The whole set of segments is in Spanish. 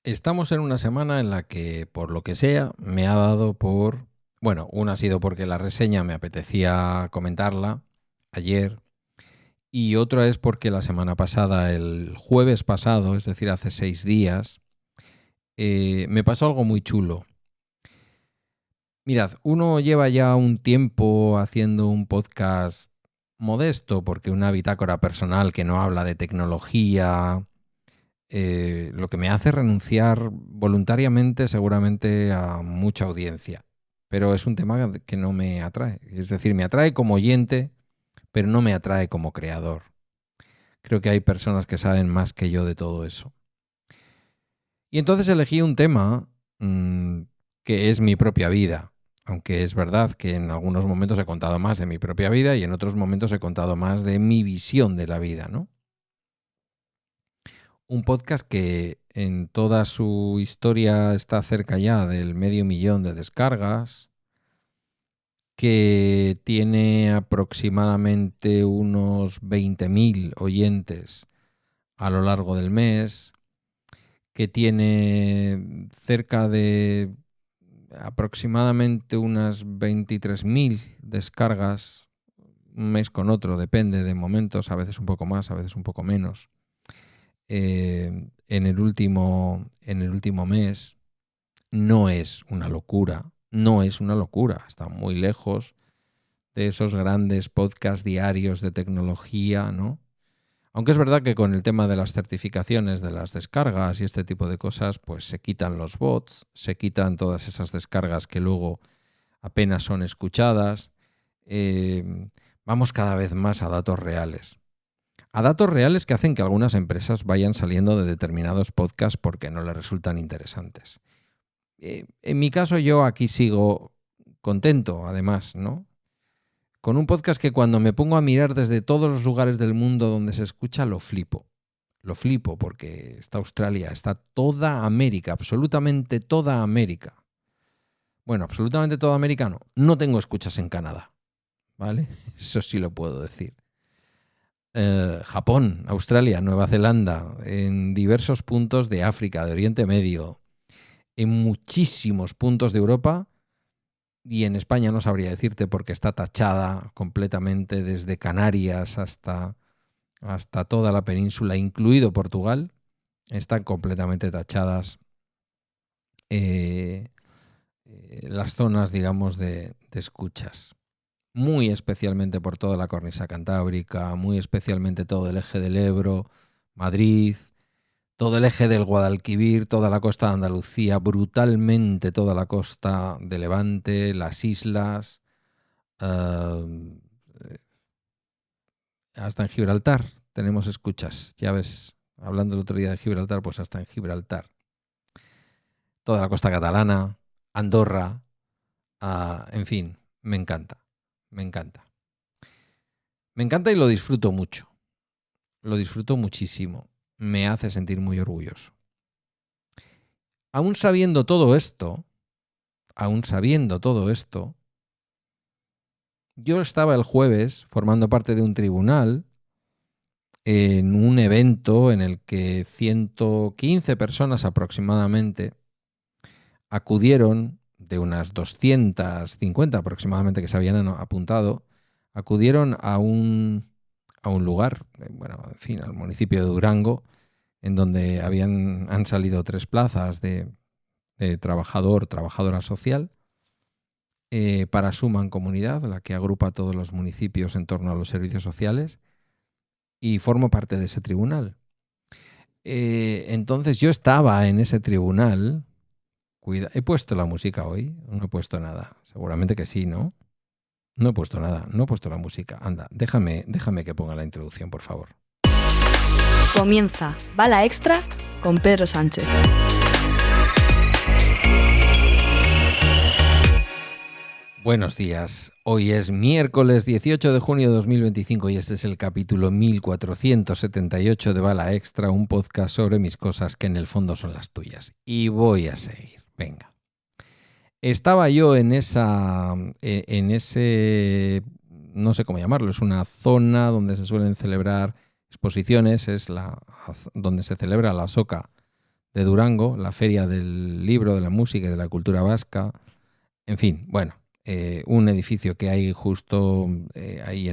Estamos en una semana en la que, por lo que sea, me ha dado por... Bueno, una ha sido porque la reseña me apetecía comentarla ayer y otra es porque la semana pasada, el jueves pasado, es decir, hace 6 días, me pasó algo muy chulo. Mirad, uno lleva ya un tiempo haciendo un podcast modesto porque una bitácora personal que no habla de tecnología, lo que me hace renunciar voluntariamente seguramente a mucha audiencia. Pero es un tema que no me atrae. Es decir, me atrae como oyente, pero no me atrae como creador. Creo que hay personas que saben más que yo de todo eso. Y entonces elegí un tema que es mi propia vida. Aunque es verdad que en algunos momentos he contado más de mi propia vida y en otros momentos he contado más de mi visión de la vida, ¿no? Un podcast que en toda su historia está cerca ya del 500.000 de descargas, que tiene aproximadamente unos 20.000 oyentes a lo largo del mes, que tiene cerca de aproximadamente unas 23.000 descargas un mes con otro, depende de momentos, a veces un poco más, a veces un poco menos. En el último mes. No es una locura, está muy lejos de esos grandes podcasts diarios de tecnología, ¿no? Aunque es verdad que con el tema de las certificaciones, de las descargas y este tipo de cosas, pues se quitan los bots, se quitan todas esas descargas que luego apenas son escuchadas. Vamos cada vez más a datos reales. A datos reales que hacen que algunas empresas vayan saliendo de determinados podcasts porque no les resultan interesantes. En mi caso yo aquí sigo contento, además, ¿no? Con un podcast que cuando me pongo a mirar desde todos los lugares del mundo donde se escucha, lo flipo. Lo flipo porque está Australia, está toda América, absolutamente toda América. Bueno, absolutamente toda América no. No tengo escuchas en Canadá, ¿vale? Eso sí lo puedo decir. Japón, Australia, Nueva Zelanda, en diversos puntos de África, de Oriente Medio, en muchísimos puntos de Europa y en España no sabría decirte porque está tachada completamente desde Canarias hasta toda la península, incluido Portugal, están completamente tachadas las zonas, digamos, de escuchas. Muy especialmente por toda la cornisa cantábrica, muy especialmente todo el eje del Ebro, Madrid, todo el eje del Guadalquivir, toda la costa de Andalucía, brutalmente toda la costa de Levante, las islas, hasta en Gibraltar tenemos escuchas. Ya ves, hablando el otro día de Gibraltar, pues hasta en Gibraltar. Toda la costa catalana, Andorra, en fin, me encanta, me encanta. Me encanta y lo disfruto mucho, lo disfruto muchísimo. Me hace sentir muy orgulloso. Aún sabiendo todo esto, yo estaba el jueves formando parte de un tribunal en un evento en el que 115 personas aproximadamente acudieron, de unas 250 aproximadamente que se habían apuntado, acudieron a un lugar, bueno, en fin, al municipio de Durango, en donde han salido 3 plazas de trabajadora social, para su mancomunidad, la que agrupa a todos los municipios en torno a los servicios sociales, y formo parte de ese tribunal. Entonces yo estaba en ese tribunal. ¿He puesto la música hoy? No he puesto nada. Seguramente que sí, ¿no? No he puesto nada, no he puesto la música. Anda, déjame que ponga la introducción, por favor. Comienza Bala Extra con Pedro Sánchez. Buenos días. Hoy es miércoles 18 de junio de 2025 y este es el capítulo 1478 de Bala Extra, un podcast sobre mis cosas que en el fondo son las tuyas. Y voy a seguir. Venga. Estaba yo en ese, no sé cómo llamarlo, es una zona donde se suelen celebrar exposiciones, es donde se celebra la SOCA de Durango, la feria del libro, de la música y de la cultura vasca. En fin, bueno, un edificio que hay justo ahí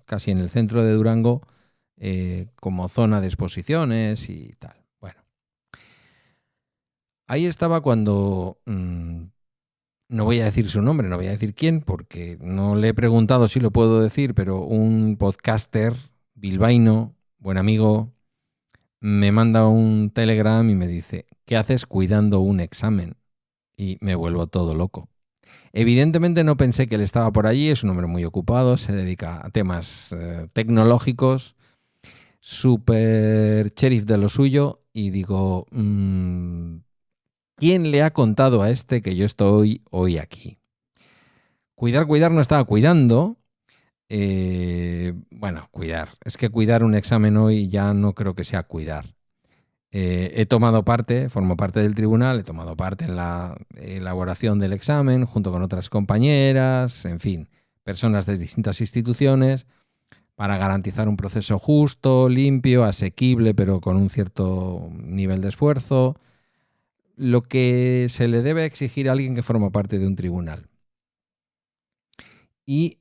casi en el centro de Durango, como zona de exposiciones y tal. Bueno, ahí estaba cuando, no voy a decir su nombre, no voy a decir quién, porque no le he preguntado si lo puedo decir, pero un podcaster bilbaíno, buen amigo, me manda un Telegram y me dice: ¿qué haces cuidando un examen? Y me vuelvo todo loco. Evidentemente no pensé que él estaba por allí, es un hombre muy ocupado, se dedica a temas tecnológicos, súper sheriff de lo suyo, y digo, ¿quién le ha contado a este que yo estoy hoy aquí? Cuidar no estaba cuidando. Bueno, cuidar. Es que cuidar un examen hoy ya no creo que sea cuidar. He tomado parte, formo parte del tribunal, he tomado parte en la elaboración del examen junto con otras compañeras, en fin, personas de distintas instituciones, para garantizar un proceso justo, limpio, asequible, pero con un cierto nivel de esfuerzo, lo que se le debe exigir a alguien que forma parte de un tribunal. Y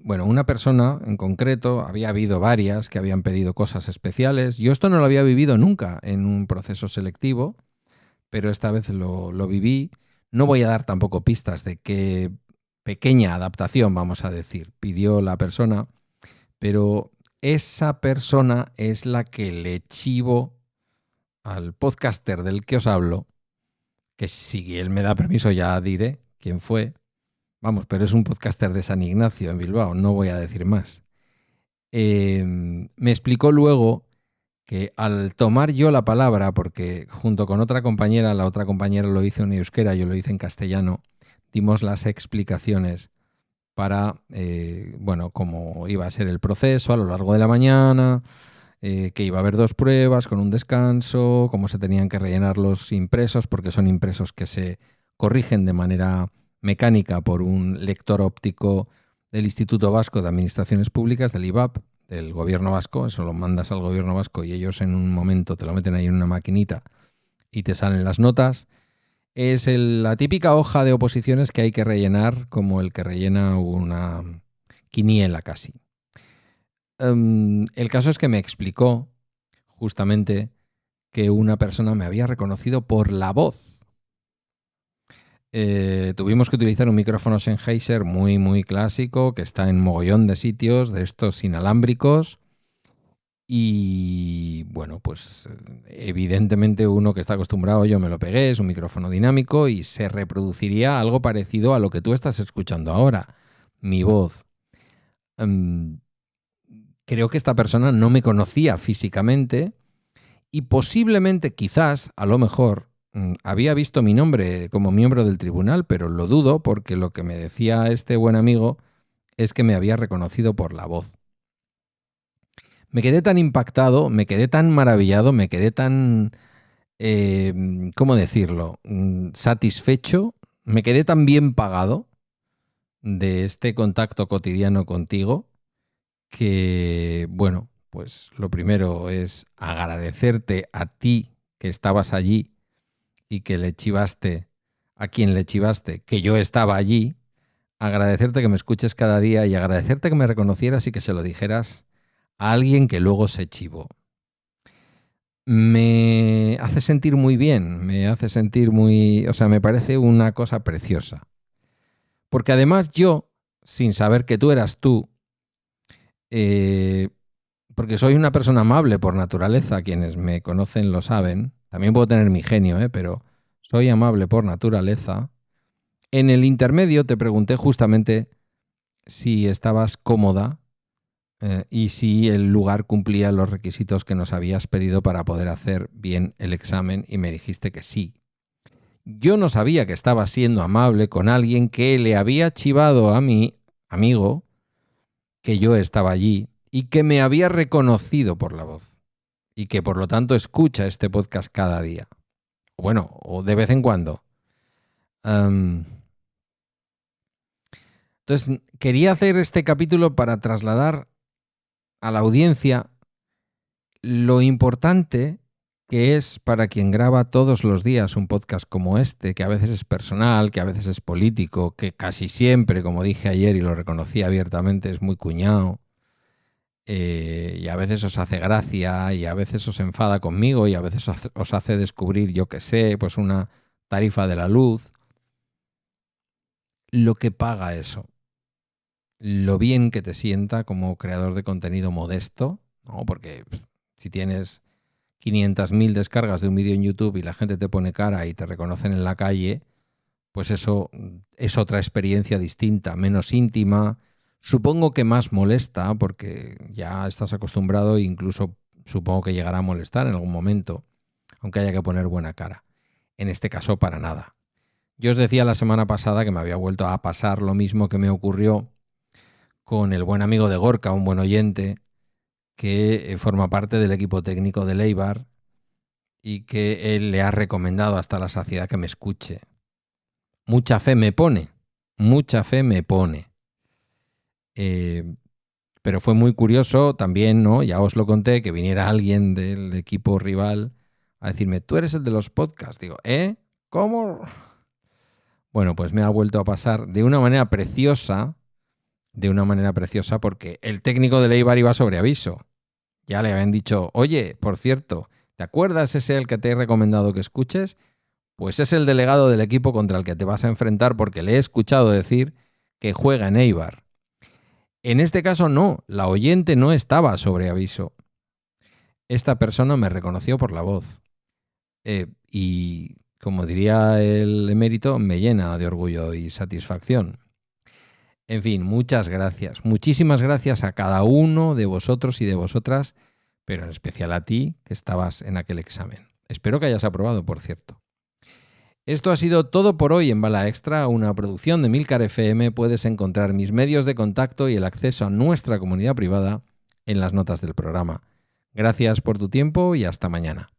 bueno, una persona en concreto, había habido varias que habían pedido cosas especiales. Yo esto no lo había vivido nunca en un proceso selectivo, pero esta vez lo viví. No voy a dar tampoco pistas de qué pequeña adaptación, vamos a decir, pidió la persona, pero esa persona es la que le chivo al podcaster del que os hablo, que si él me da permiso ya diré quién fue. Vamos, pero es un podcaster de San Ignacio en Bilbao, no voy a decir más. Me explicó luego que al tomar yo la palabra, porque junto con otra compañera, la otra compañera lo hizo en euskera, yo lo hice en castellano, dimos las explicaciones para, bueno, cómo iba a ser el proceso a lo largo de la mañana, que iba a haber 2 pruebas con un descanso, cómo se tenían que rellenar los impresos, porque son impresos que se corrigen de manera mecánica por un lector óptico del Instituto Vasco de Administraciones Públicas, del IVAP, del gobierno vasco. Eso lo mandas al gobierno vasco y ellos en un momento te lo meten ahí en una maquinita y te salen las notas. Es la típica hoja de oposiciones que hay que rellenar, como el que rellena una quiniela casi. El caso es que me explicó justamente que una persona me había reconocido por la voz. Tuvimos que utilizar un micrófono Sennheiser muy, muy clásico, que está en mogollón de sitios, de estos inalámbricos. Y bueno, pues evidentemente uno que está acostumbrado, yo me lo pegué, es un micrófono dinámico y se reproduciría algo parecido a lo que tú estás escuchando ahora, mi voz. Creo que esta persona no me conocía físicamente y posiblemente, quizás, a lo mejor, había visto mi nombre como miembro del tribunal, pero lo dudo porque lo que me decía este buen amigo es que me había reconocido por la voz. Me quedé tan impactado, me quedé tan maravillado, me quedé tan, ¿cómo decirlo?, satisfecho, me quedé tan bien pagado de este contacto cotidiano contigo que, bueno, pues lo primero es agradecerte a ti que estabas allí y que le chivaste a quien le chivaste, que yo estaba allí, agradecerte que me escuches cada día y agradecerte que me reconocieras y que se lo dijeras a alguien que luego se chivó. Me hace sentir muy bien, me hace sentir muy... O sea, me parece una cosa preciosa. Porque además yo, sin saber que tú eras tú, porque soy una persona amable por naturaleza, quienes me conocen lo saben, también puedo tener mi genio, pero soy amable por naturaleza. En el intermedio te pregunté justamente si estabas cómoda y si el lugar cumplía los requisitos que nos habías pedido para poder hacer bien el examen y me dijiste que sí. Yo no sabía que estabas siendo amable con alguien que le había chivado a mi amigo que yo estaba allí y que me había reconocido por la voz y que por lo tanto escucha este podcast cada día. Bueno, o de vez en cuando. Entonces, quería hacer este capítulo para trasladar a la audiencia lo importante que es para quien graba todos los días un podcast como este, que a veces es personal, que a veces es político, que casi siempre, como dije ayer y lo reconocí abiertamente, es muy cuñado, y a veces os hace gracia, y a veces os enfada conmigo, y a veces os hace descubrir, yo qué sé, pues una tarifa de la luz. Lo que paga eso, lo bien que te sienta como creador de contenido modesto, ¿no? Porque si tienes 500.000 descargas de un vídeo en YouTube y la gente te pone cara y te reconocen en la calle, pues eso es otra experiencia distinta, menos íntima, supongo que más molesta porque ya estás acostumbrado e incluso supongo que llegará a molestar en algún momento, aunque haya que poner buena cara. En este caso, para nada. Yo os decía la semana pasada que me había vuelto a pasar lo mismo que me ocurrió con el buen amigo de Gorka, un buen oyente, que forma parte del equipo técnico de Eibar y que él le ha recomendado hasta la saciedad que me escuche. Mucha fe me pone. Pero fue muy curioso también, ¿no? Ya os lo conté, que viniera alguien del equipo rival a decirme, tú eres el de los podcasts. Digo, ¿cómo? Bueno, pues me ha vuelto a pasar de una manera preciosa porque el técnico de Eibar iba sobre aviso. Ya le habían dicho, oye, por cierto, ¿te acuerdas ese el que te he recomendado que escuches? Pues es el delegado del equipo contra el que te vas a enfrentar porque le he escuchado decir que juega en Eibar. En este caso no, la oyente no estaba sobre aviso. Esta persona me reconoció por la voz. Y, como diría el emérito, me llena de orgullo y satisfacción. En fin, muchas gracias. Muchísimas gracias a cada uno de vosotros y de vosotras, pero en especial a ti, que estabas en aquel examen. Espero que hayas aprobado, por cierto. Esto ha sido todo por hoy en Bala Extra, una producción de Milcar FM. Puedes encontrar mis medios de contacto y el acceso a nuestra comunidad privada en las notas del programa. Gracias por tu tiempo y hasta mañana.